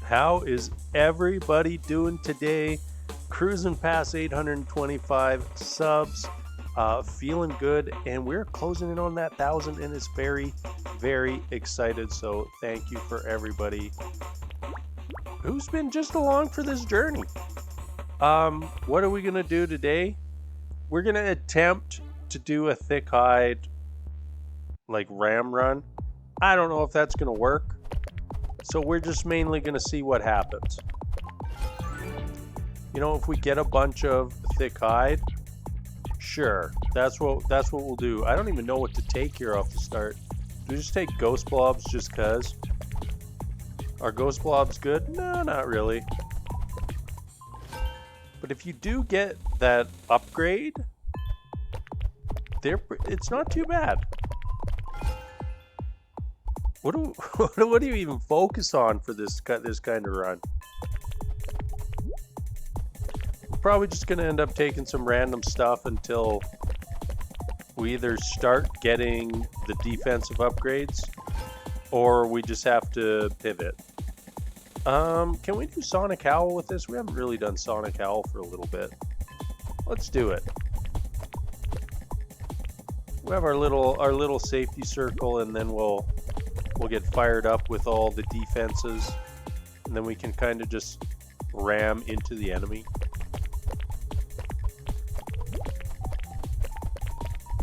How is everybody doing today? Cruising past 825 subs, feeling good, and we're closing in on that 1,000, and it's very, very excited. So thank you for everybody who's been just along for this journey. What are we gonna do today? We're gonna attempt to do a thick hide like ram run. I don't know if that's gonna work. So we're just mainly going to see what happens. You know, if we get a bunch of thick hide, sure, that's what we'll do. I don't even know what to take here off the start. Do we just take ghost blobs just cuz? Are ghost blobs good? No, not really. But if you do get that upgrade, it's not too bad. What do you even focus on for this kind of run? We're probably just gonna end up taking some random stuff until we either start getting the defensive upgrades or we just have to pivot. Can we do Sonic Howl with this? We haven't really done Sonic Howl for a little bit. Let's do it. We have our little safety circle, and then we'll get fired up with all the defenses, and then we can kind of just ram into the enemy.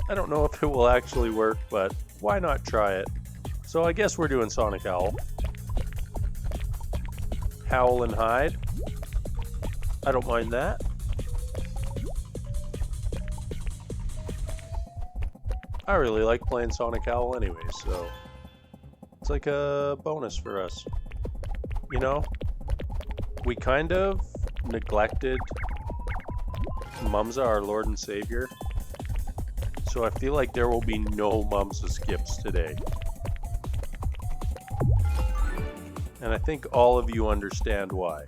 I don't know if it will actually work, but why not try it? So I guess we're doing Sonic Howl. Howl and hide. I don't mind that. I really like playing Sonic Howl anyway, so it's like a bonus for us. You know, we kind of neglected Mumsa, our Lord and Savior. So I feel like there will be no Mumsa skips today. And I think all of you understand why.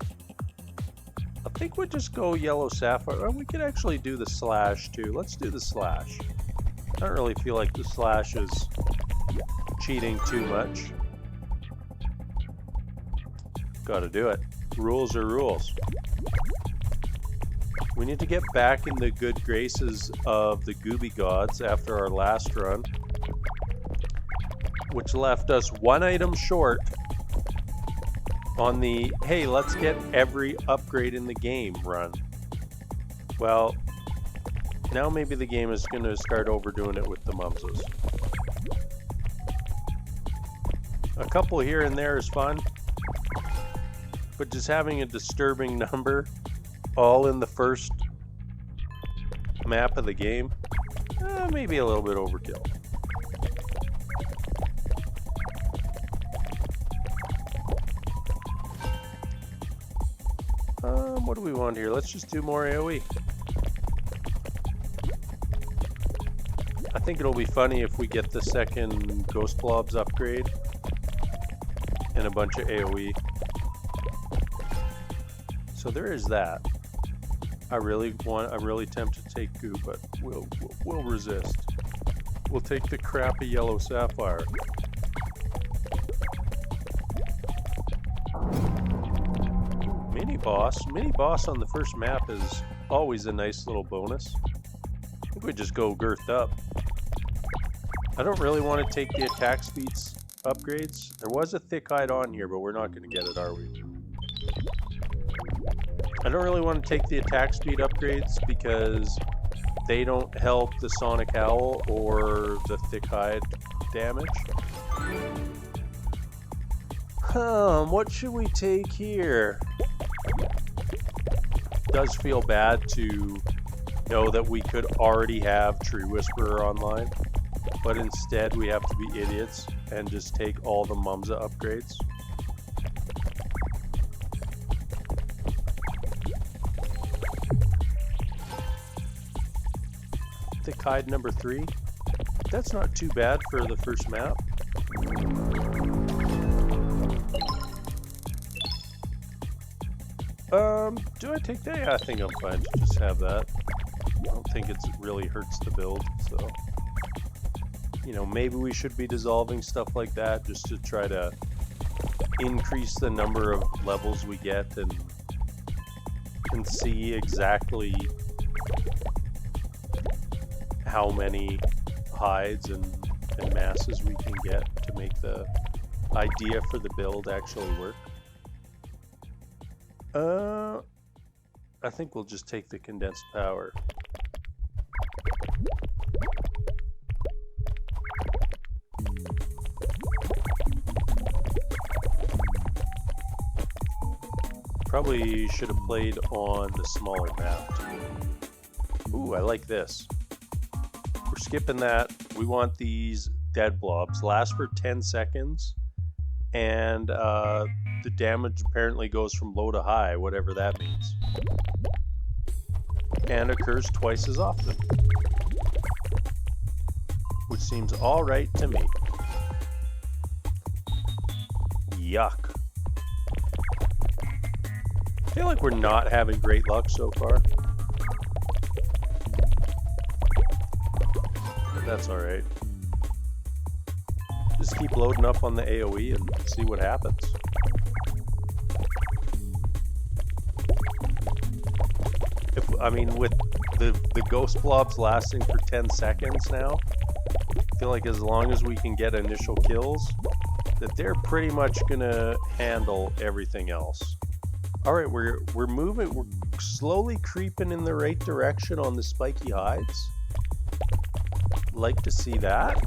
I think we'll just go Yellow Sapphire. Or we could actually do the Slash too. Let's do the Slash. I don't really feel like the Slash is cheating too much. Gotta do it. Rules are rules. We need to get back in the good graces of the Goobie gods after our last run, which left us one item short on the, hey, let's get every upgrade in the game run. Well, now maybe the game is going to start overdoing it with the Mumsas. A couple here and there is fun, but just having a disturbing number all in the first map of the game, maybe a little bit overkill. What do we want here? Let's just do more AoE. I think it'll be funny if we get the second Ghost Blobs upgrade and a bunch of AoE. So there is that. I'm really tempted to take Goo, but we'll resist. We'll take the crappy Yellow Sapphire. Mini boss on the first map is always a nice little bonus. I think we just go girthed up. I don't really want to take the attack speeds upgrades. There was a thick hide on here, but we're not going to get it, are we? I don't really want to take the attack speed upgrades because they don't help the Sonic Howl or the thick hide damage. What should we take here? Does feel bad to know that we could already have Tree Whisperer online, but instead we have to be idiots and just take all the Mumsa upgrades. Thick hide number 3. That's not too bad for the first map. Do I take that? Yeah, I think I'm fine to just have that. I don't think it really hurts the build, so. You know, maybe we should be dissolving stuff like that just to try to increase the number of levels we get and see exactly how many hides and masses we can get to make the idea for the build actually work. I think we'll just take the condensed power. Probably should have played on the smaller map too. Ooh, I like this. We're skipping that. We want these dead blobs. Last for 10 seconds. And the damage apparently goes from low to high, whatever that means. And occurs twice as often. Which seems alright to me. Yuck. I feel like we're not having great luck so far. But that's alright. Just keep loading up on the AoE and see what happens. I mean, with the ghost blobs lasting for 10 seconds now, I feel like as long as we can get initial kills, that they're pretty much gonna handle everything else. Alright, we're moving, we're slowly creeping in the right direction on the spiky hides. Like to see that.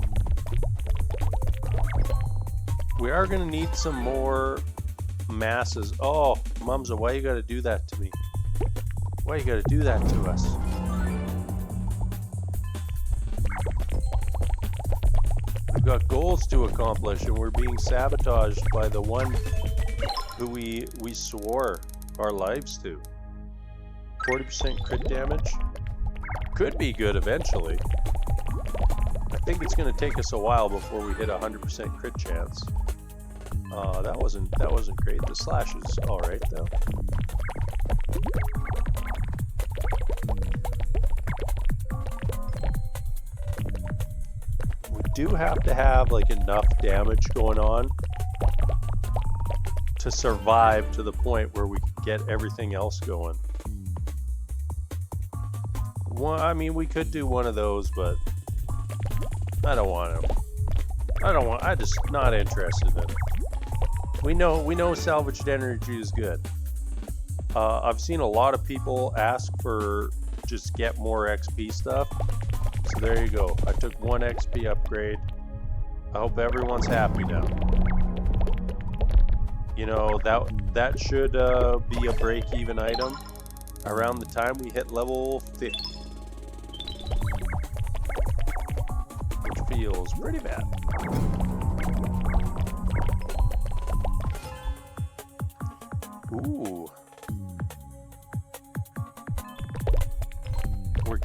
We are gonna need some more masses. Oh, Mumsa, why you gotta do that to me? Why you gotta do that to us? We've got goals to accomplish and we're being sabotaged by the one who we swore our lives to. 40% crit damage. Could be good eventually. I think it's gonna take us a while before we hit 100% crit chance. That wasn't great. The slash is alright though. We do have to have like enough damage going on to survive to the point where we can get everything else going. I mean, we could do one of those, but I don't want to. I'm just not interested in it. We know salvaged energy is good. I've seen a lot of people ask for just get more XP stuff. So there you go. I took one XP upgrade. I hope everyone's happy now. You know, that should be a break-even item around the time we hit level 50. Which feels pretty bad. Ooh. We're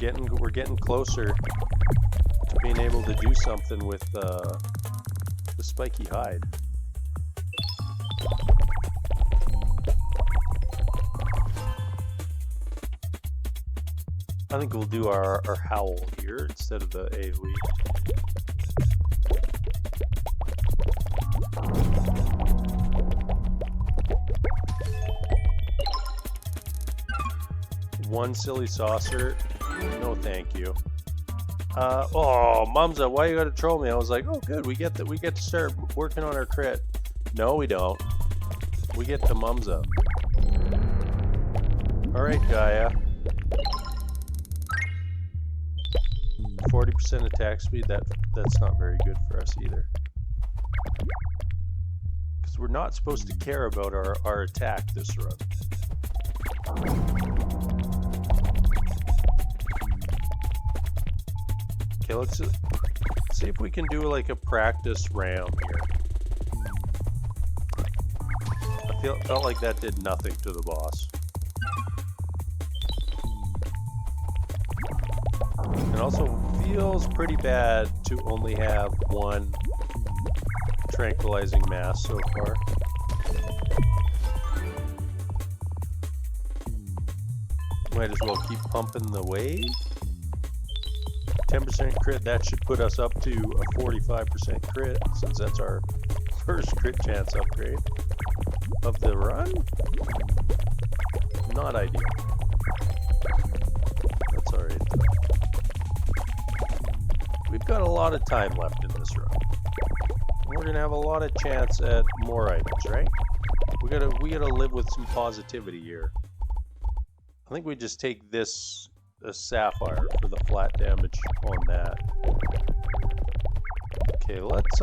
getting closer to being able to do something with the spiky hide. I think we'll do our howl here instead of the AoE. One silly saucer. No, thank you. Oh, Mumsa, why you gotta troll me? I was like, oh, good, we get to start working on our crit. No, we don't. We get to Mumsa. All right, Gaia. 40% attack speed. That's not very good for us either. Because we're not supposed to care about our attack this run. Okay, let's see if we can do like a practice round here. I felt like that did nothing to the boss. It also feels pretty bad to only have one tranquilizing mass so far. Might as well keep pumping the wave. 10% crit, that should put us up to a 45% crit, since that's our First crit chance upgrade of the run? Not ideal. That's alright. We've got a lot of time left in this run. We're gonna have a lot of chance at more items, right? We gotta live with some positivity here. I think we just take this a sapphire for the flat damage on that. Okay, let's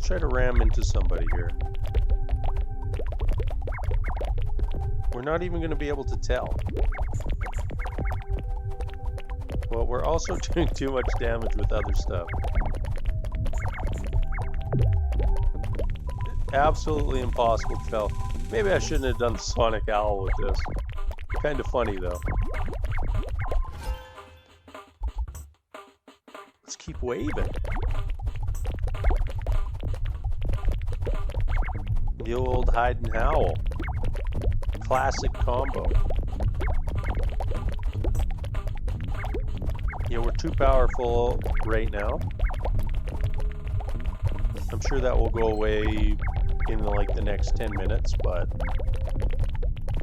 try to ram into somebody here. We're not even going to be able to tell. Well, we're also doing too much damage with other stuff. Absolutely impossible to tell. Maybe I shouldn't have done Sonic Howl with this. Kind of funny though. Let's keep waving. The old hide and howl. Classic combo. Yeah, we're too powerful right now. I'm sure that will go away in like the next 10 minutes, but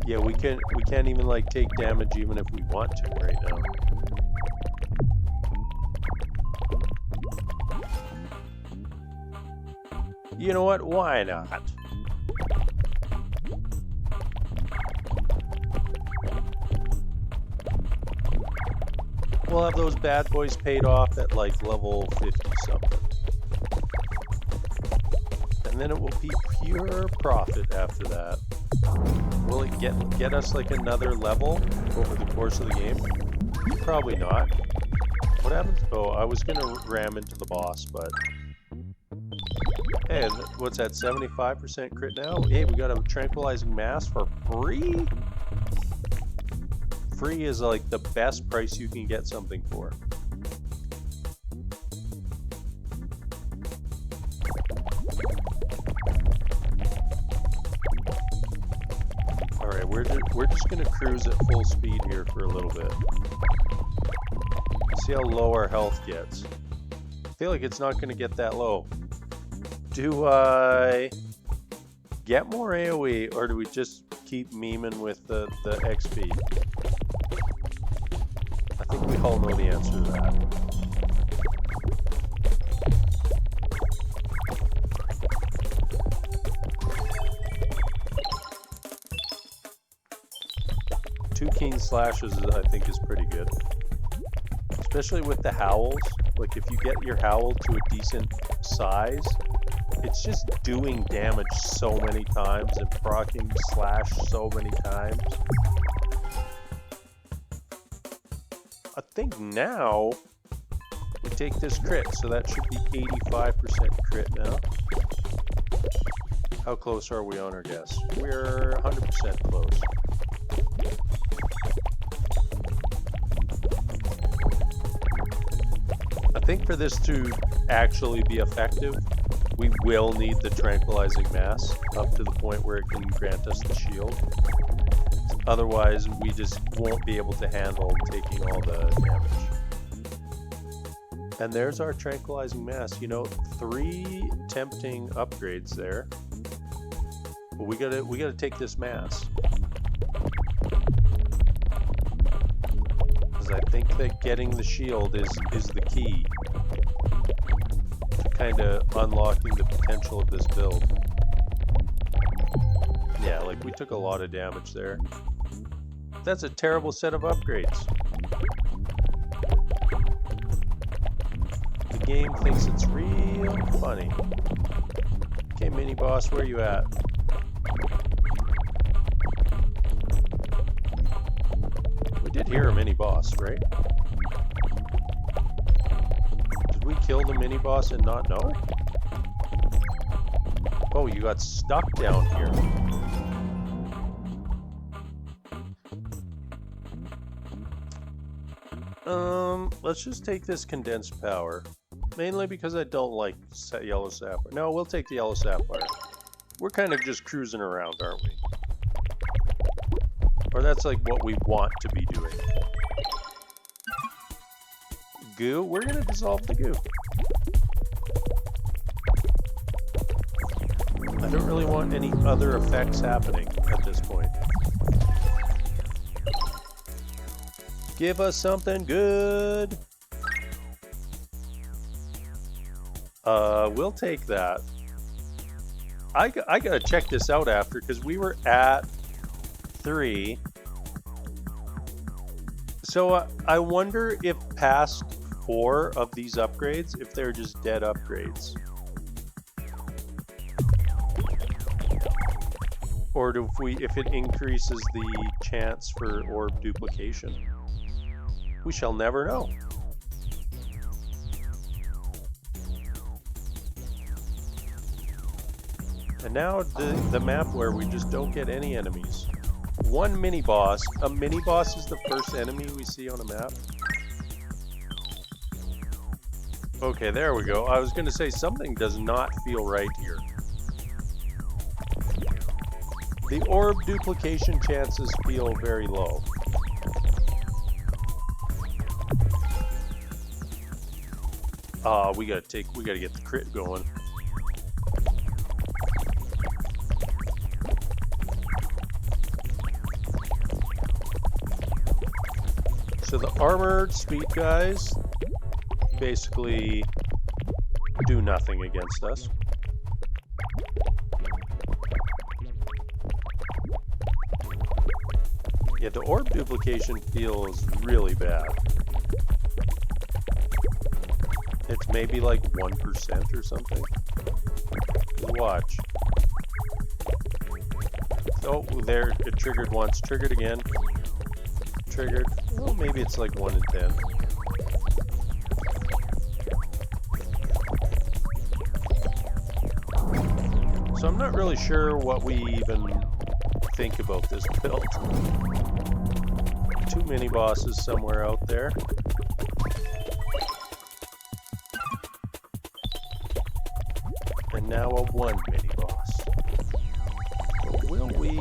yeah, we can't even like take damage even if we want to right now. You know what? Why not? We'll have those bad boys paid off at like level 50 something. And then it will be pure profit after that. Will it get us like another level over the course of the game? Probably not. What happens? Oh, I was gonna ram into the boss, but hey, what's that? 75% crit now? Hey, we got a tranquilizing mass for free? Free is like the best price you can get something for. Alright, we're just gonna cruise at full speed here for a little bit. See how low our health gets. I feel like it's not gonna get that low. Do I get more AoE, or do we just keep memeing with the XP? I think we all know the answer to that. Two keen slashes, I think, is pretty good. Especially with the howls. Like, if you get your howl to a decent size, it's just doing damage so many times and proccing slash so many times. I think now we take this crit, so that should be 85% crit now. How close are we on our guess? We're 100% close. I think for this to actually be effective, we will need the tranquilizing mass up to the point where it can grant us the shield. Otherwise, we just won't be able to handle taking all the damage. And there's our tranquilizing mass. You know, 3 tempting upgrades there. But we gotta take this mass. Because I think that getting the shield is the key to kind of unlocking the potential of this build. Yeah, like we took a lot of damage there. That's a terrible set of upgrades. The game thinks it's real funny. Okay, mini boss, where you at? We did hear a mini boss, right? Did we kill the mini boss and not know? Oh, you got stuck down here. Let's just take this condensed power. Mainly because I don't like yellow sapphire. No, we'll take the yellow sapphire. We're kind of just cruising around, aren't we? Or that's like what we want to be doing. Goo? We're gonna dissolve the goo. I don't really want any other effects happening at this point. Give us something good. We'll take that. I gotta check this out after, because we were at 3. So I wonder if past 4 of these upgrades, if they're just dead upgrades. Or if it increases the chance for orb duplication. We shall never know. And now the map where we just don't get any enemies. One mini boss. A mini boss is the first enemy we see on a map. Okay, there we go. I was going to say something does not feel right here. The orb duplication chances feel very low. We gotta get the crit going. So the armored speed guys basically do nothing against us. Yeah, the orb duplication feels really bad. It's maybe like 1% or something. Watch. Oh, there, it triggered once. Triggered again. Triggered. Oh, maybe it's like 1 in 10. So I'm not really sure what we even think about this build. 2 mini bosses somewhere out there. And now a 1 mini boss. Will we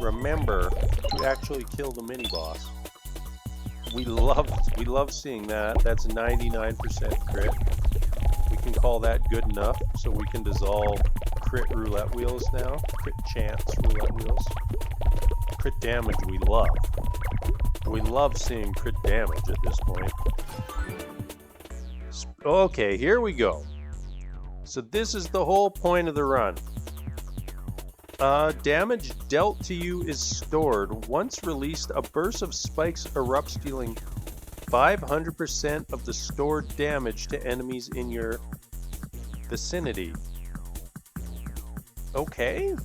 remember to actually kill the mini boss? We love seeing that. That's 99% crit. We can call that good enough, so we can dissolve crit roulette wheels now. Crit chance roulette wheels. Crit damage we love. We love seeing crit damage at this point. Okay, here we go. So this is the whole point of the run. Damage dealt to you is stored. Once released, a burst of spikes erupts, dealing 500% of the stored damage to enemies in your vicinity. Okay.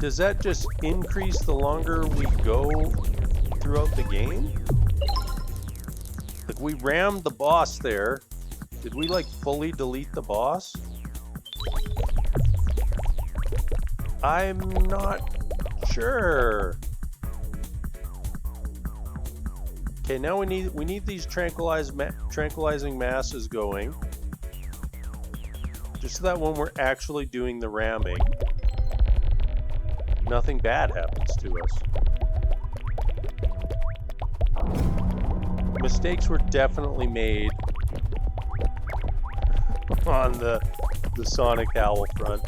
Does that just increase the longer we go throughout the game? Like, we rammed the boss there. Did we, like, fully delete the boss? I'm not sure. Okay, now we need these tranquilizing masses going, just so that when we're actually doing the ramming, nothing bad happens to us. Mistakes were definitely made on the Sonic Howl front.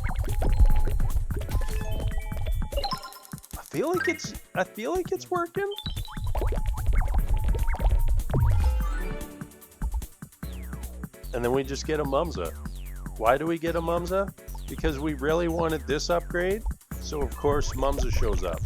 I feel like it's working. And then we just get a Mumza. Why do we get a Mumza? Because we really wanted this upgrade, so of course Mumza shows up.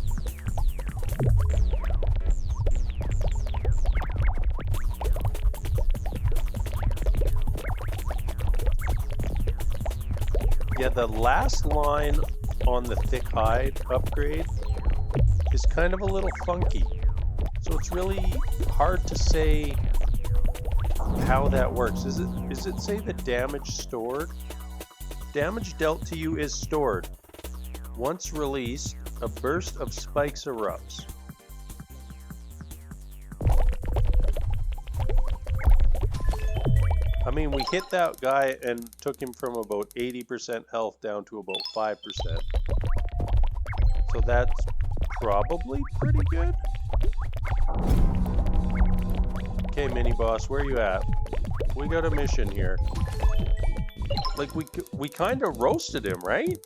Yeah, the last line on the thick hide upgrade is kind of a little funky. So it's really hard to say how that works. Is it say the damage stored? Damage dealt to you is stored. Once released, a burst of spikes erupts. I mean, we hit that guy and took him from about 80% health down to about 5%. So that's probably pretty good. Okay, mini boss, where are you at? We got a mission here. Like, we kind of roasted him, right?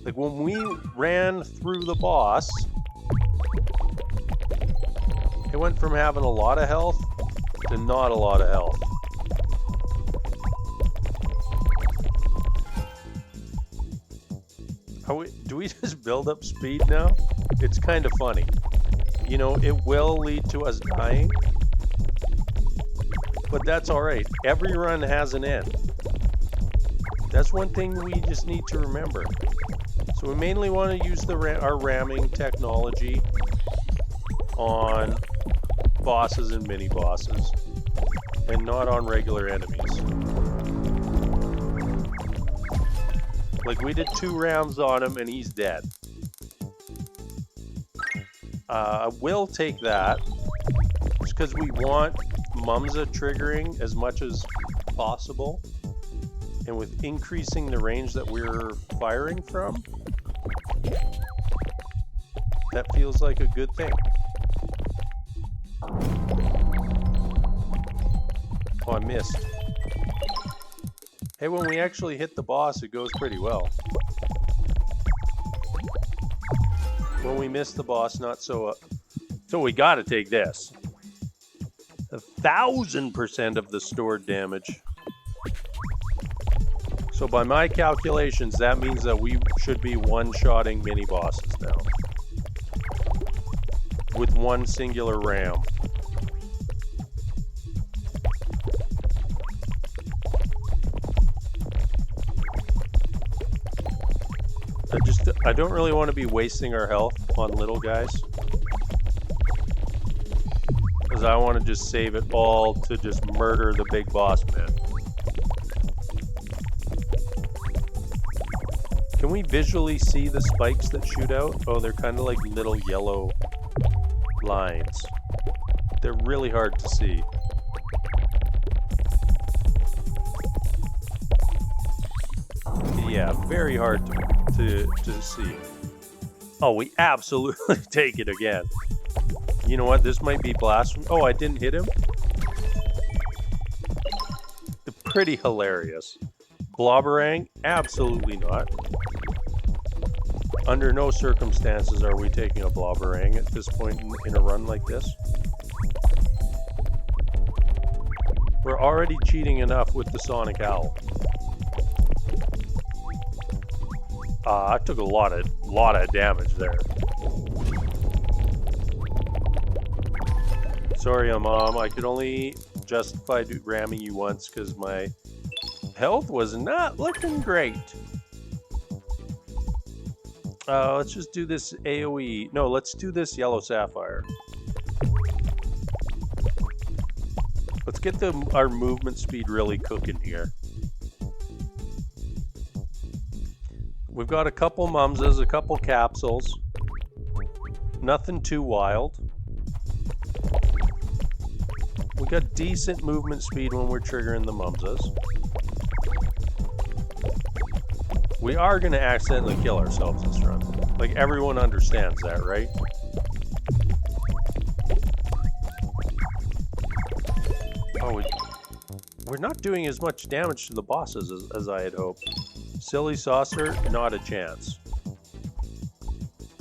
Like, when we ran through the boss, it went from having a lot of health to not a lot of health. Do we just build up speed now? It's kind of funny. You know, it will lead to us dying. But that's alright. Every run has an end. That's one thing we just need to remember. So we mainly want to use our ramming technology on bosses and mini-bosses. And not on regular enemies. Like, we did 2 rounds on him and he's dead. I will take that. Just because we want Mumza triggering as much as possible. And with increasing the range that we're firing from, that feels like a good thing. Oh, I missed. Hey, when we actually hit the boss, it goes pretty well. When we miss the boss, not so... So we gotta take this. 1,000% of the stored damage. So by my calculations, that means that we should be one-shotting mini-bosses now. With one singular ram. I don't really want to be wasting our health on little guys. Because I want to just save it all to just murder the big boss man. Can we visually see the spikes that shoot out? Oh, they're kind of like little yellow lines. They're really hard to see. Yeah, very hard to see. Oh, we absolutely take it again. You know what? This might be blasphemy. Oh, I didn't hit him? Pretty hilarious. Blobberang? Absolutely not. Under no circumstances are we taking a blobberang at this point in a run like this. We're already cheating enough with the sonic howl. I took a lot of damage there. Sorry, Mom. I could only justify ramming you once because my health was not looking great. Let's just do this AoE. No, let's do this yellow sapphire. Let's get our movement speed really cooking here. We've got a couple Mumsas, a couple capsules. Nothing too wild. We got decent movement speed when we're triggering the Mumsas. We are going to accidentally kill ourselves this run. Like, everyone understands that, right? Oh, we're not doing as much damage to the bosses as I had hoped. Silly Saucer, not a chance.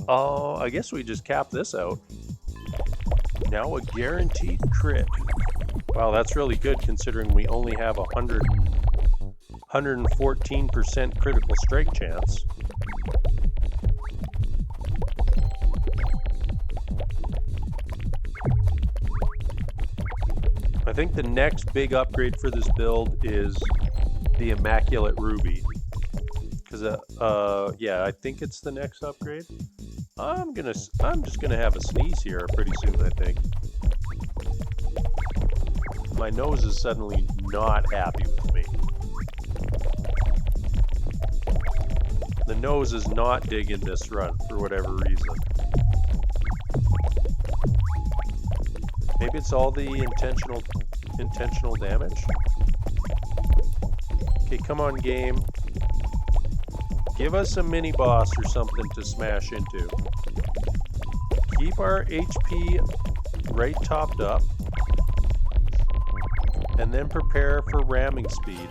Oh, I guess we just cap this out. Now a guaranteed crit. Wow, that's really good considering we only have 114% critical strike chance. I think the next big upgrade for this build is the Immaculate Ruby. Because, yeah, I think it's the next upgrade. I'm just gonna have a sneeze here pretty soon, I think. My nose is suddenly not happy with me. The nose is not digging this run for whatever reason. Maybe it's all the intentional damage. Okay, come on, game. Give us a mini boss or something to smash into. Keep our HP right topped up. And then prepare for ramming speed.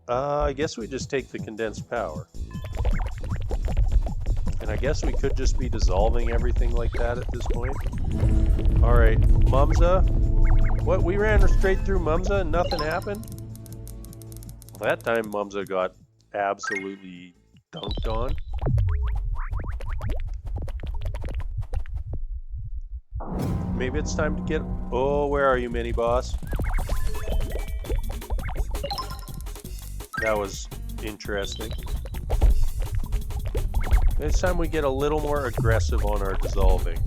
I guess we just take the condensed power. And I guess we could just be dissolving everything like that at this point. Alright, Mumza. What, we ran straight through Mumza and nothing happened? Well, that time Mumza got absolutely dunked on. Maybe it's time to get... Oh, where are you, mini-boss? That was interesting. This time we get a little more aggressive on our dissolving.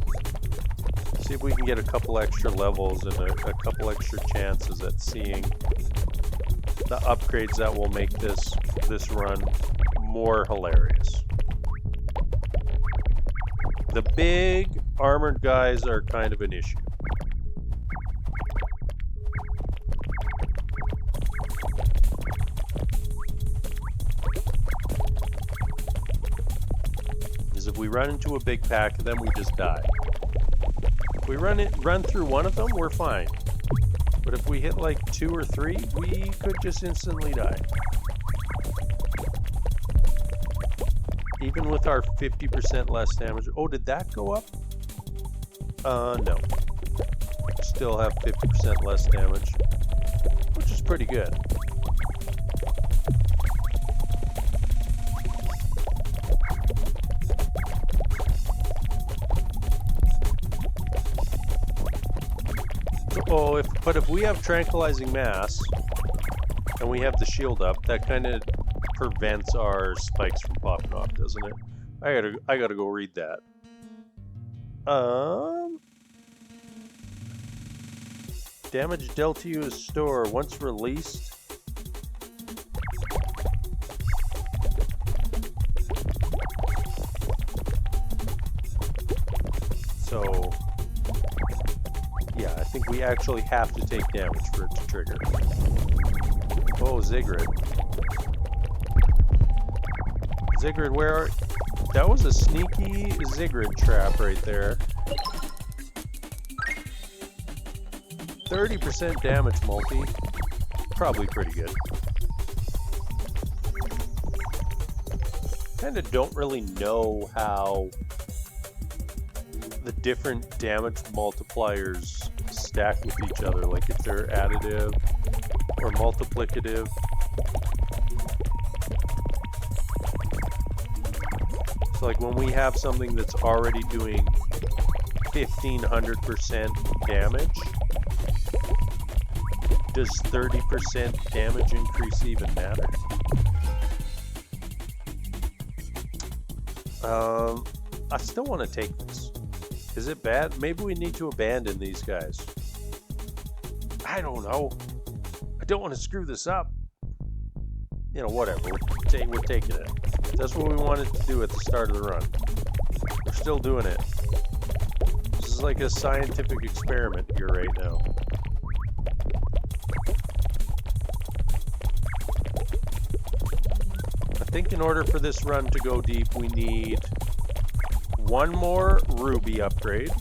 See if we can get a couple extra levels and a couple extra chances at seeing the upgrades that will make this run more hilarious. The big armored guys are kind of an issue. Because if we run into a big pack, then we just die. If we run through one of them, we're fine. But if we hit like 2 or 3, we could just instantly die. Even with our 50% less damage. Oh, did that go up? No. Still have 50% less damage, which is pretty good. Oh, but if we have tranquilizing mass and we have the shield up, that kind of prevents our spikes from popping off, doesn't it? I gotta go read that. Damage dealt to you is store once released. So yeah, I think we actually have to take damage for it to trigger. Oh, Ziggurat. Ziggurat, where are... That was a sneaky Ziggurat trap right there. 30% damage multi. Probably pretty good. Kinda don't really know how the different damage multipliers stack with each other, like if they're additive or multiplicative. So like when we have something that's already doing 1500% damage, does 30% damage increase even matter? I still want to take this. Is it bad? Maybe we need to abandon these guys. I don't know. I don't want to screw this up. You know, whatever. We're taking it. That's what we wanted to do at the start of the run. We're still doing it. This is like a scientific experiment here right now. I think in order for this run to go deep, we need one more ruby upgrade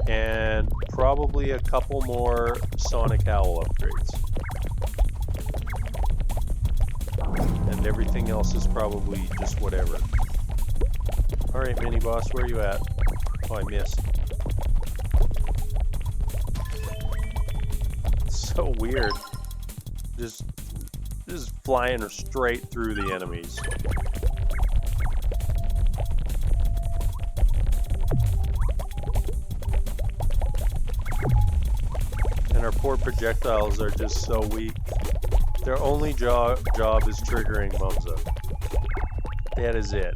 and probably a couple more sonic howl upgrades. And everything else is probably just whatever. Alright, mini boss, where are you at? Oh, I missed. So weird. Just flying straight through the enemies. And our poor projectiles are just so weak. Their only job is triggering Mumza. That is it.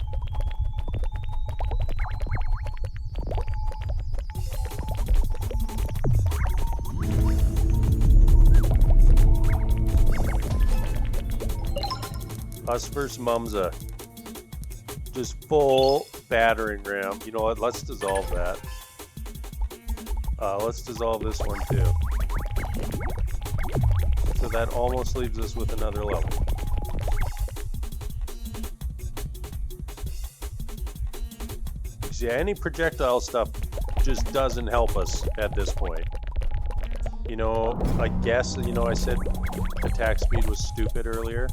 Us versus Mumza. Just full battering ram. You know what? Let's dissolve that. Let's dissolve this one too. So that almost leaves us with another level. Yeah, any projectile stuff just doesn't help us at this point. You know, I guess, you know, I said attack speed was stupid earlier.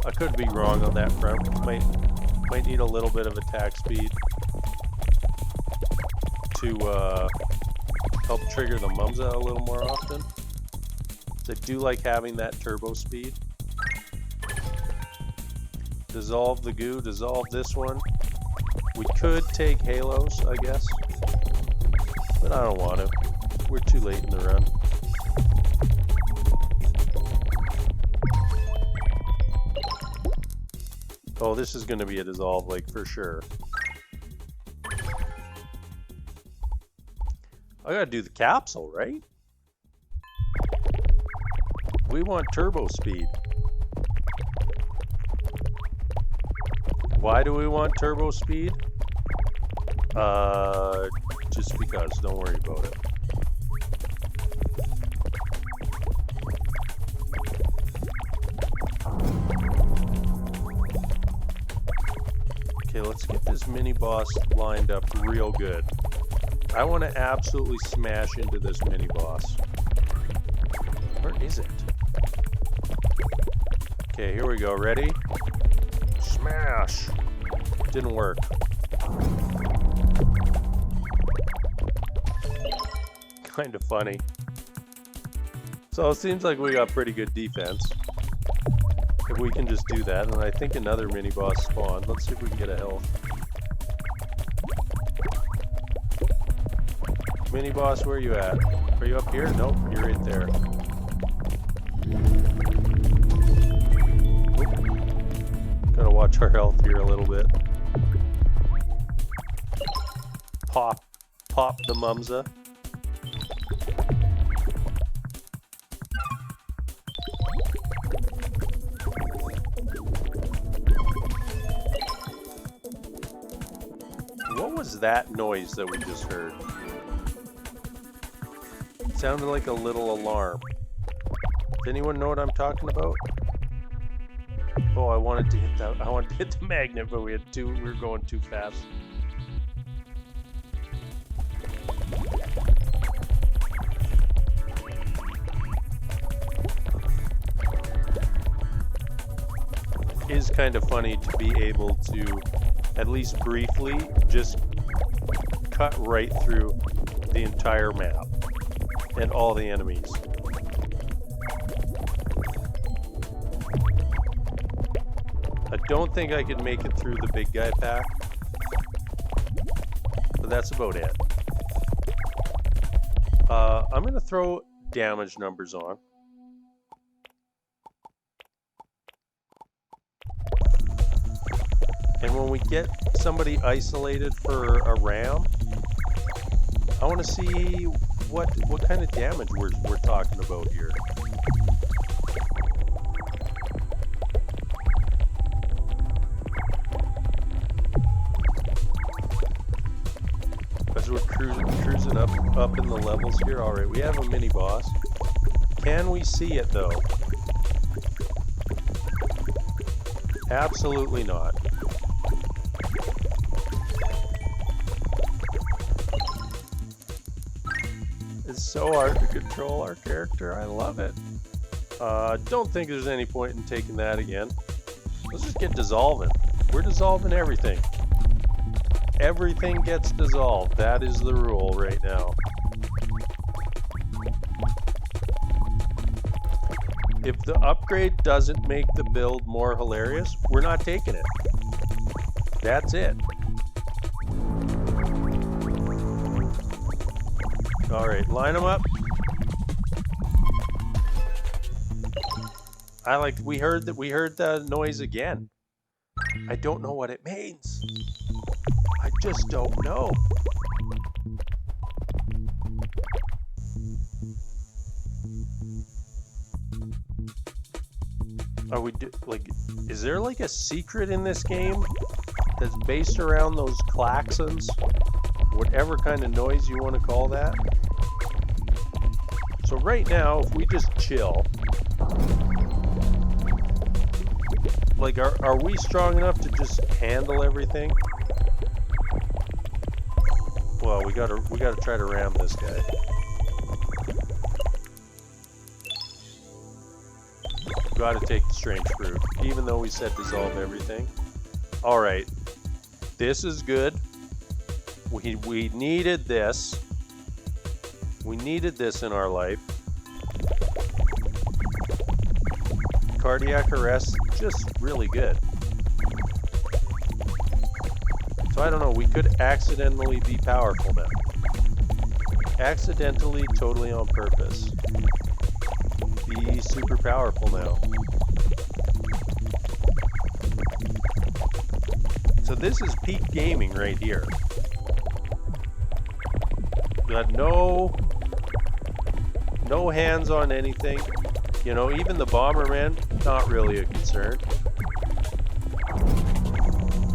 I could be wrong on that front. Might need a little bit of attack speed to help trigger the Mumza a little more often. I do like having that turbo speed. Dissolve the goo, dissolve this one. We could take halos, I guess. But I don't want to. We're too late in the run. Oh, this is going to be a dissolve, like, for sure. I gotta do the capsule, right? We want turbo speed. Why do we want turbo speed? Just because. Don't worry about it. Okay, let's get this mini boss lined up real good. I want to absolutely smash into this mini boss. Where is it? Okay, here we go. Ready? Smash! Didn't work. Kind of funny. So it seems like we got pretty good defense. If we can just do that, and I think another mini boss spawned. Let's see if we can get a health. Mini boss, where are you at? Are you up here? Nope, you're right there. Oop. Gotta watch our health here a little bit. Pop the Mumza. What was that noise that we just heard? It sounded like a little alarm. Does anyone know what I'm talking about? Oh, I wanted to hit that. I wanted to hit the magnet, but we were going too fast. It is kind of funny to be able to, at least briefly, just cut right through the entire map and all the enemies. I don't think I could make it through the big guy pack, but that's about it. I'm going to throw damage numbers on. And when we get somebody isolated for a ram, I want to see what kind of damage we're talking about here. As we're cruising up in the levels here. All right, we have a mini boss. Can we see it though? Absolutely not. It's so hard to control our character. I love it. Don't think there's any point in taking that again. Let's just get dissolving. We're dissolving everything. Everything gets dissolved. That is the rule right now. If the upgrade doesn't make the build more hilarious, we're not taking it. That's it. All right, line them up. We heard the noise again. I don't know what it means. I just don't know. Is there like a secret in this game that's based around those klaxons? Whatever kind of noise you want to call that. So right now, if we just chill, like, are we strong enough to just handle everything? Well, we gotta try to ram this guy. got to take the strange fruit, even though we said dissolve everything. All right, this is good. We needed this. We needed this in our life. Cardiac arrest, just really good. So I don't know, we could accidentally be powerful now. Accidentally, totally on purpose. Be super powerful now. So this is peak gaming right here. Got no hands on anything. You know, even the Bomberman, not really a concern.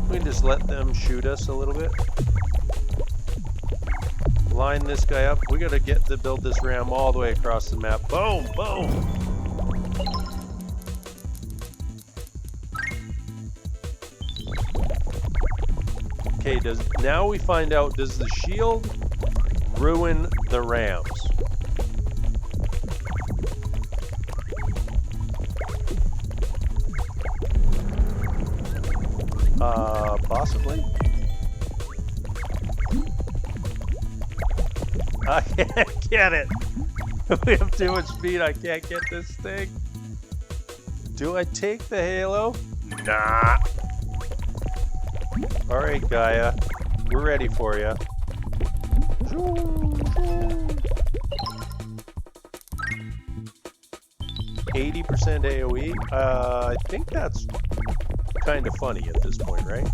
We can just let them shoot us a little bit. Line this guy up. We gotta get to build this ram all the way across the map. Boom, boom. Okay, now we find out, does the shield ruin the rams? Possibly? I can't get it. We have too much speed. I can't get this thing. Do I take the halo? Nah. All right, Gaia. We're ready for you. 80% AoE? I think that's kind of funny at this point, right?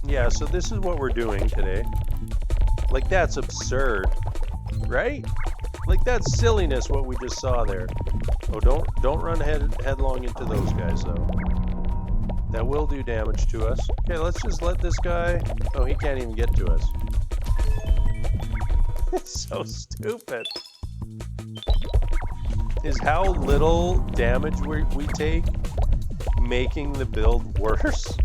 Yeah, so this is what we're doing today. Like, that's absurd, right? Like, that's silliness what we just saw there. Oh, don't run headlong into those guys, though. That will do damage to us. Okay, let's just let this guy... Oh, he can't even get to us. It's so stupid. Is how little damage we take making the build worse?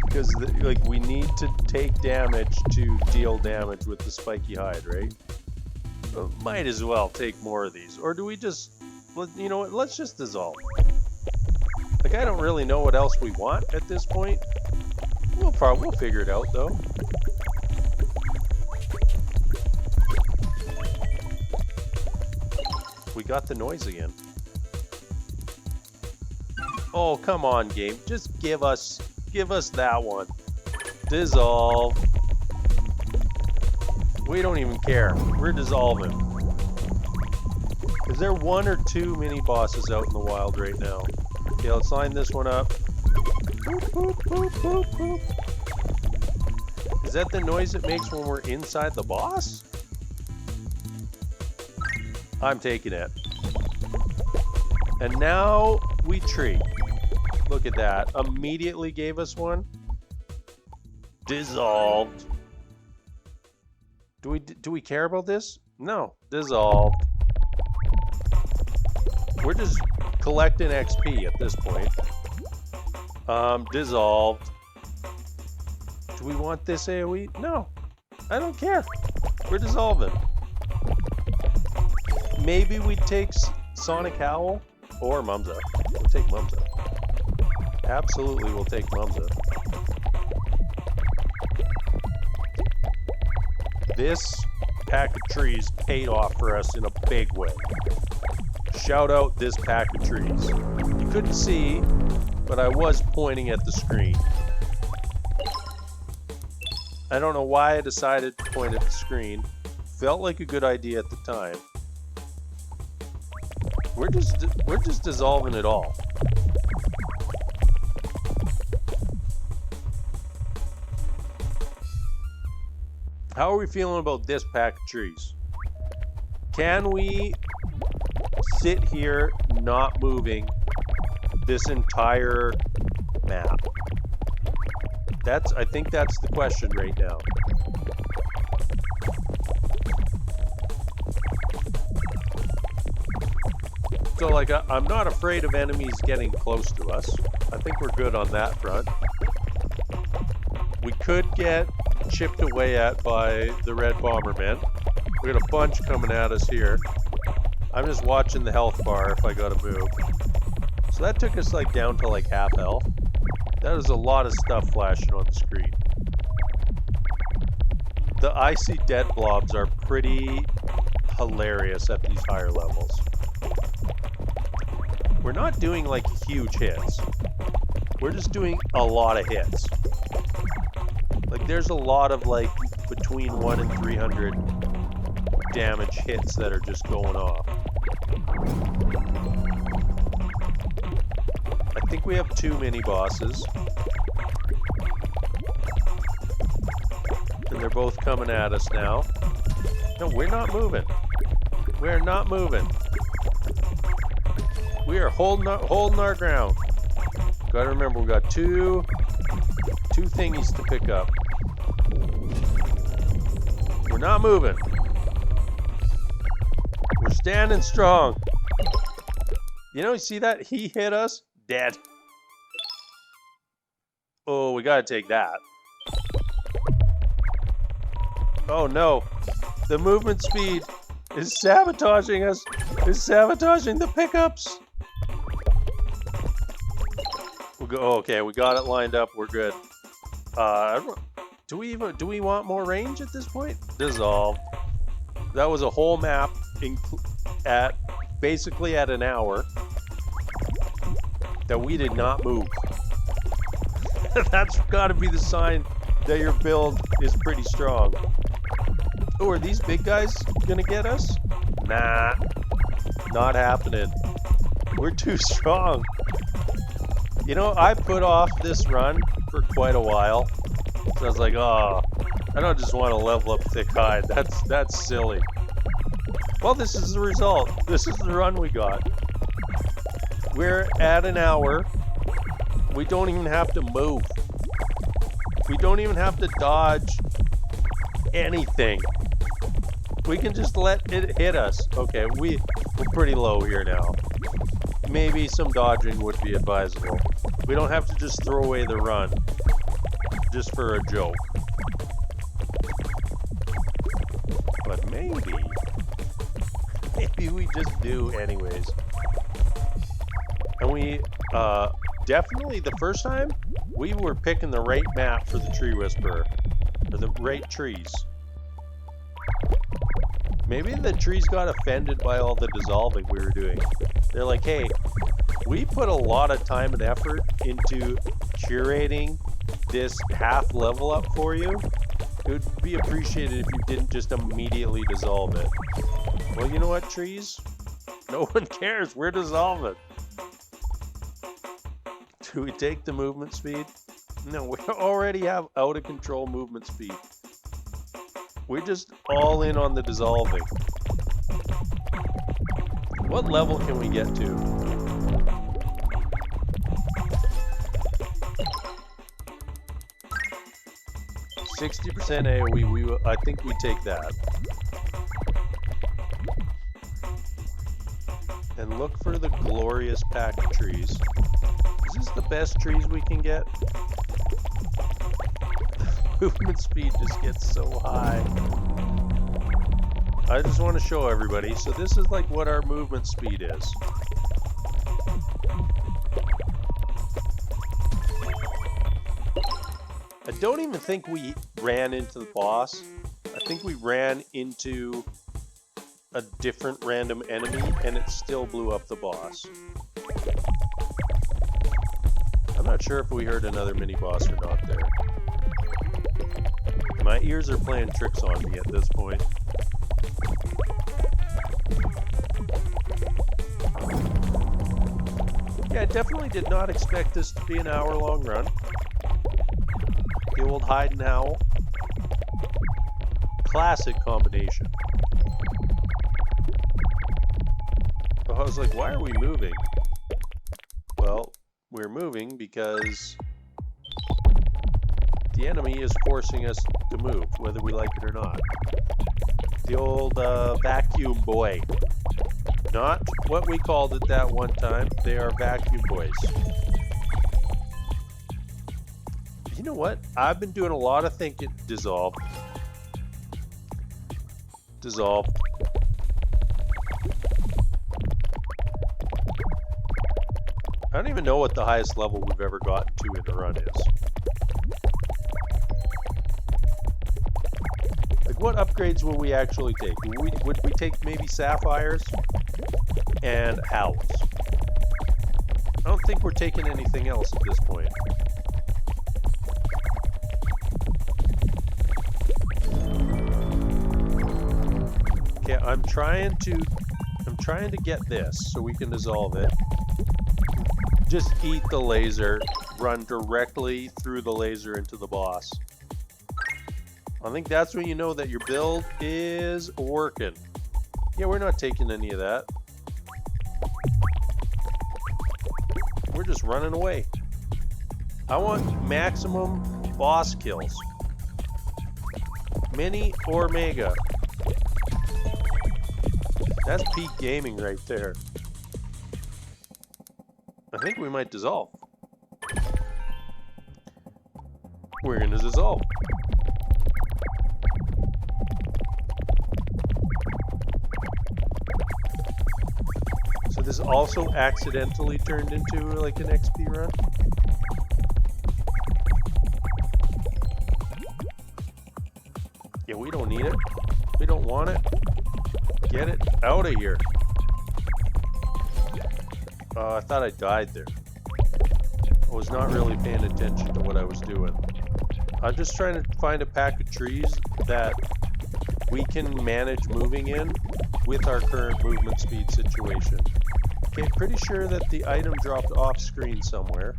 Because, like, we need to take damage to deal damage with the spiky hide, right? Might as well take more of these. Or do we just... You know what? Let's just dissolve. Like, I don't really know what else we want at this point. We'll figure it out, though. We got the noise again. Oh, come on, game. Just give us that one. Dissolve. We don't even care. We're dissolving. Is there one or two mini bosses out in the wild right now? Okay, let's line this one up. Boop, boop, boop, boop, boop. Is that the noise it makes when we're inside the boss? I'm taking it. And now we tree. Look at that. Immediately gave us one. Dissolved. Do we care about this? No. Dissolved. We're just collecting XP at this point. Dissolved. Do we want this AoE? No. I don't care. We're dissolving. Maybe we take Sonic Howl or Mumza. We'll take Mumza. Absolutely, we'll take Mumza. This pack of trees paid off for us in a big way. Shout out this pack of trees. You couldn't see, but I was pointing at the screen. I don't know why I decided to point at the screen. Felt like a good idea at the time. We're just dissolving it all. How are we feeling about this pack of trees? Can we sit here not moving this entire map? I think that's the question right now. So, like, I'm not afraid of enemies getting close to us. I think we're good on that front. We could get chipped away at by the red bomberman. We got a bunch coming at us here. I'm just watching the health bar if I gotta move. So that took us like down to like half health. That is a lot of stuff flashing on the screen. The icy dead blobs are pretty hilarious at these higher levels. We're not doing like huge hits. We're just doing a lot of hits. Like there's a lot of like between 1 and 300 damage hits that are just going off. I think we have 2 mini bosses. And they're both coming at us now. No, we're not moving. We're not moving. We are holding our ground. Gotta remember, we got two thingies to pick up. We're not moving. We're standing strong. You know, you see that? He hit us. Dead. Oh, we gotta take that. Oh no. The movement speed is sabotaging us. Is sabotaging the pickups. We'll go, okay, we got it lined up. We're good. Do we want more range at this point? Dissolve. That was a whole map at basically at an hour that we did not move. That's got to be the sign that your build is pretty strong. Oh, are these big guys gonna get us? Nah, not happening. We're too strong. You know, I put off this run for quite a while. So I was like, oh, I don't just want to level up thick hide. That's silly. Well, this is the result. This is the run we got. We're at an hour. We don't even have to move. We don't even have to dodge anything. We can just let it hit us. Okay, we're pretty low here now. Maybe some dodging would be advisable. We don't have to just throw away the run just for a joke. But maybe we just do anyways. And we definitely the first time we were picking the right map for the tree whisperer, or the right trees. Maybe the trees got offended by all the dissolving we were doing. They're like, hey, we put a lot of time and effort into curating this half level up for you. It would be appreciated if you didn't just immediately dissolve it. Well, you know what, trees? No one cares. We're dissolving. Do we take the movement speed? No, we already have out of control movement speed. We're just all in on the dissolving. What level can we get to? %, AoE, I think we take that. And look for the glorious pack of trees. Is this the best trees we can get? Movement speed just gets so high. I just want to show everybody. So this is like what our movement speed is. I don't even think we ran into the boss. I think we ran into a different random enemy and it still blew up the boss. I'm not sure if we heard another mini boss or not there. My ears are playing tricks on me at this point. Yeah, I definitely did not expect this to be an hour-long run. The old hide and howl. Classic combination. So I was like, why are we moving? Well, we're moving because the enemy is forcing us to move, whether we like it or not. The old vacuum boy. Not what we called it that one time. They are vacuum boys. know what? I've been doing a lot of thinking. Dissolve. Dissolve. I don't even know what the highest level we've ever gotten to in a run is. Like, what upgrades will we actually take? Would we take maybe sapphires and howls? I don't think we're taking anything else at this point. Okay, I'm trying to get this so we can dissolve it. Just eat the laser, run directly through the laser into the boss. I think that's when you know that your build is working. Yeah, we're not taking any of that. We're just running away. I want maximum boss kills. Mini or mega. That's peak gaming right there. I think we might dissolve. We're gonna dissolve. So this also accidentally turned into like an XP run? Yeah, we don't need it. We don't want it. Get it out of here. I thought I died there. I was not really paying attention to what I was doing. I'm just trying to find a pack of trees that we can manage moving in with our current movement speed situation. Okay, pretty sure that the item dropped off screen somewhere.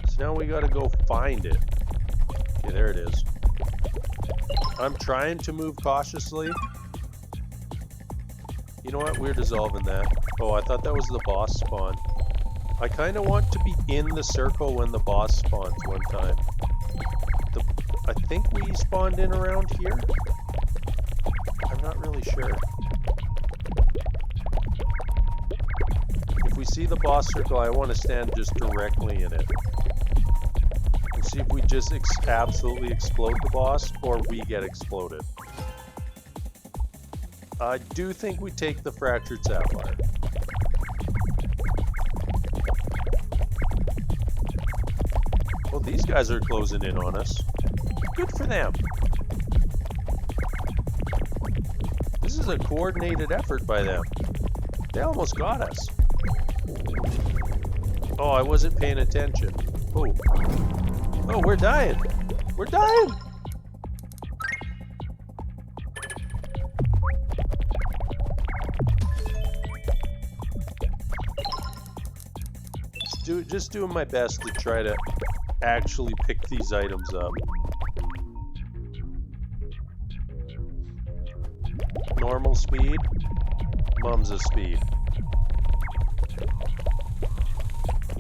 So now we gotta go find it. Okay, there it is. I'm trying to move cautiously. You know what? We're dissolving that. Oh, I thought that was the boss spawn. I kind of want to be in the circle when the boss spawns one time. I think we spawned in around here. I'm not really sure. If we see the boss circle, I want to stand just directly in it. And see if we just absolutely explode the boss, or we get exploded. I do think we take the fractured sapphire. Well, these guys are closing in on us. Good for them. This is a coordinated effort by them. They almost got us. Oh, I wasn't paying attention. Oh. Oh, we're dying. We're dying. Just doing my best to try to actually pick these items up. Normal speed, Mum's speed.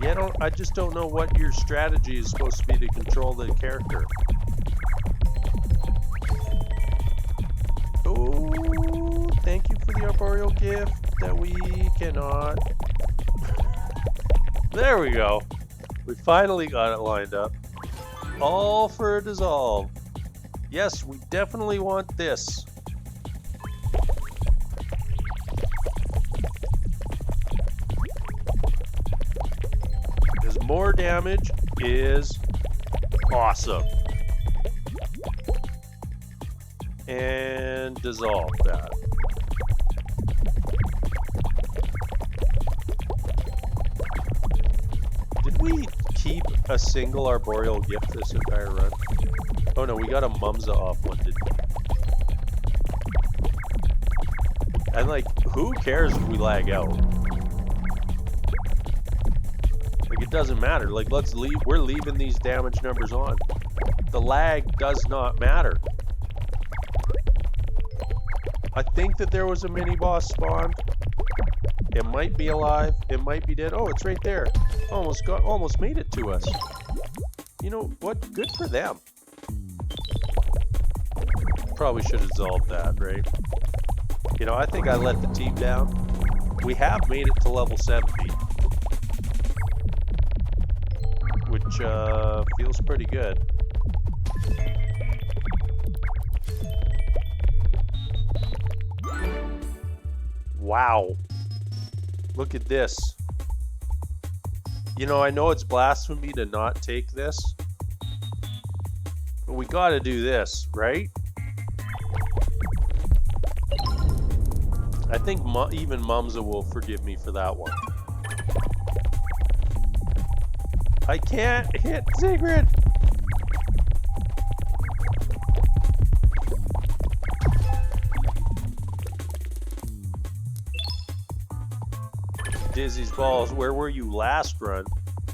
Yeah, I just don't know what your strategy is supposed to be to control the character. Oh, thank you for the arboreal gift that we cannot. There we go. We finally got it lined up. All for a dissolve. Yes, we definitely want this. Because more damage is awesome. And dissolve that. Did we keep a single arboreal gift this entire run? Oh no, we got a Mumza off one, didn't we? And like, who cares if we lag out? Like, it doesn't matter. Like, let's leave. We're leaving these damage numbers on. The lag does not matter. I think that there was a mini boss spawned. It might be alive. It might be dead. Oh, it's right there. Almost made it to us. You know what? Good for them. Probably should have dissolved that, right? You know, I think I let the team down. We have made it to level 70. Which, feels pretty good. Wow. Look at this. You know, I know it's blasphemy to not take this, but we gotta do this, right? I think even Mumza will forgive me for that one. I can't hit Sigrid! Dizzy's balls, where were you last run?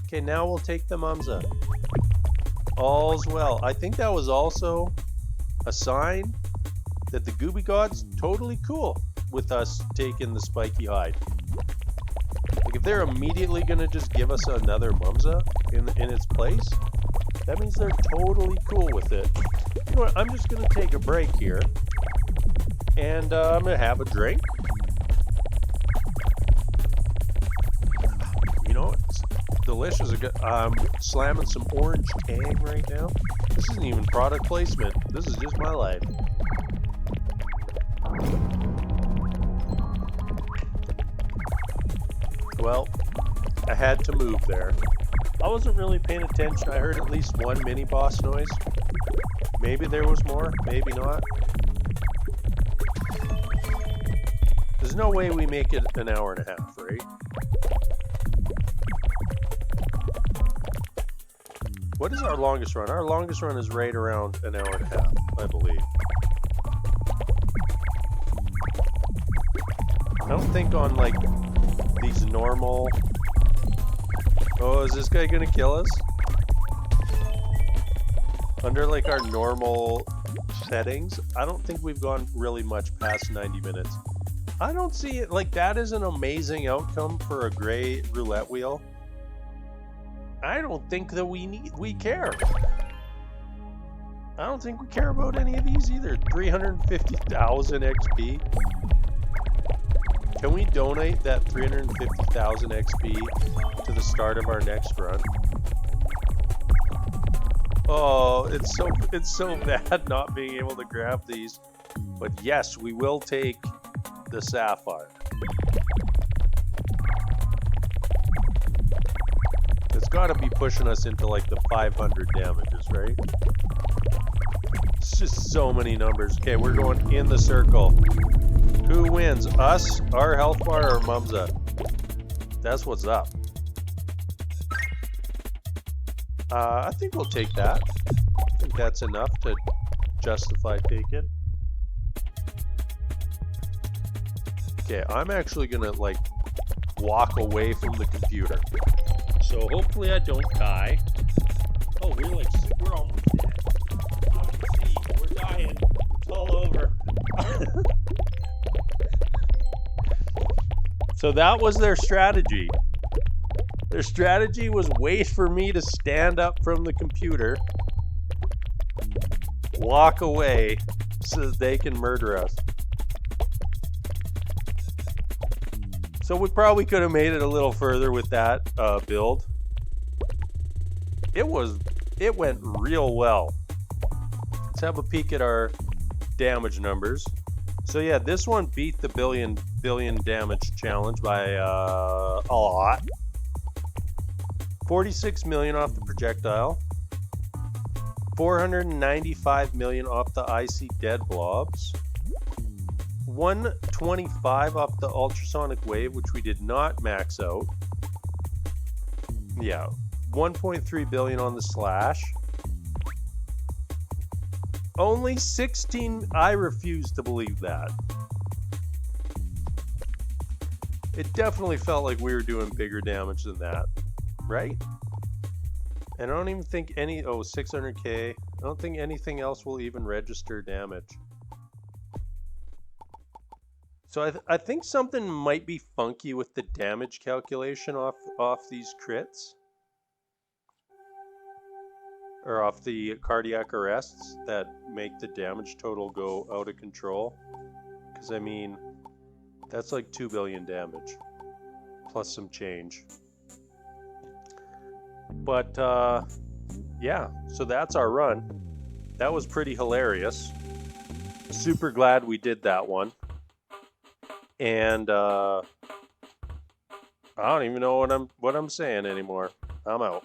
Okay, now we'll take the Mumza. All's well. I think that was also a sign that the Goobie God's totally cool with us taking the spiky hide. Like, if they're immediately going to just give us another Mumza in its place, that means they're totally cool with it. You know what, I'm just going to take a break here, and I'm going to have a drink. You know, it's delicious. I'm slamming some orange Tang right now. This isn't even product placement. This is just my life. Well, I had to move there. I wasn't really paying attention. I heard at least one mini boss noise. Maybe there was more, maybe not. There's no way we make it an hour and a half, right? What is our longest run? Our longest run is right around an hour and a half, I believe. I don't think on, like, these normal... Oh, is this guy gonna kill us? Under, like, our normal settings, I don't think we've gone really much past 90 minutes. I don't see it. Like, that is an amazing outcome for a gray roulette wheel. I don't think that we care. I don't think we care about any of these either. 350,000 XP. Can we donate that 350,000 XP to the start of our next run? Oh, it's so bad not being able to grab these. But yes, we will take the sapphire. It's got to be pushing us into like the 500 damages, right? It's just so many numbers. Okay, we're going in the circle. Who wins? Us, our health bar, or Mumza? That's what's up. I think we'll take that. I think that's enough to justify taking. Okay, I'm actually gonna like walk away from the computer. So hopefully I don't die. Oh, we're almost dead. See, we're dying. It's all over. So that was their strategy. Their strategy was wait for me to stand up from the computer, walk away, so that they can murder us. So we probably could have made it a little further with that build. It went real well. Let's have a peek at our damage numbers. So yeah, this one beat the billion damage challenge by a lot. 46 million off the projectile. 495 million off the icy dead blobs. 125 off the ultrasonic wave, which we did not max out. Yeah, 1.3 billion on the slash. Only 16. I refuse to believe that. It definitely felt like we were doing bigger damage than that, right? And I don't even think any... Oh, 600k. I don't think anything else will even register damage. So I think something might be funky with the damage calculation off these crits. Or off the cardiac arrests that make the damage total go out of control. Because, I mean, that's like 2 billion damage. Plus some change. But yeah, so that's our run. That was pretty hilarious. Super glad we did that one. And I don't even know what I'm saying anymore. I'm out.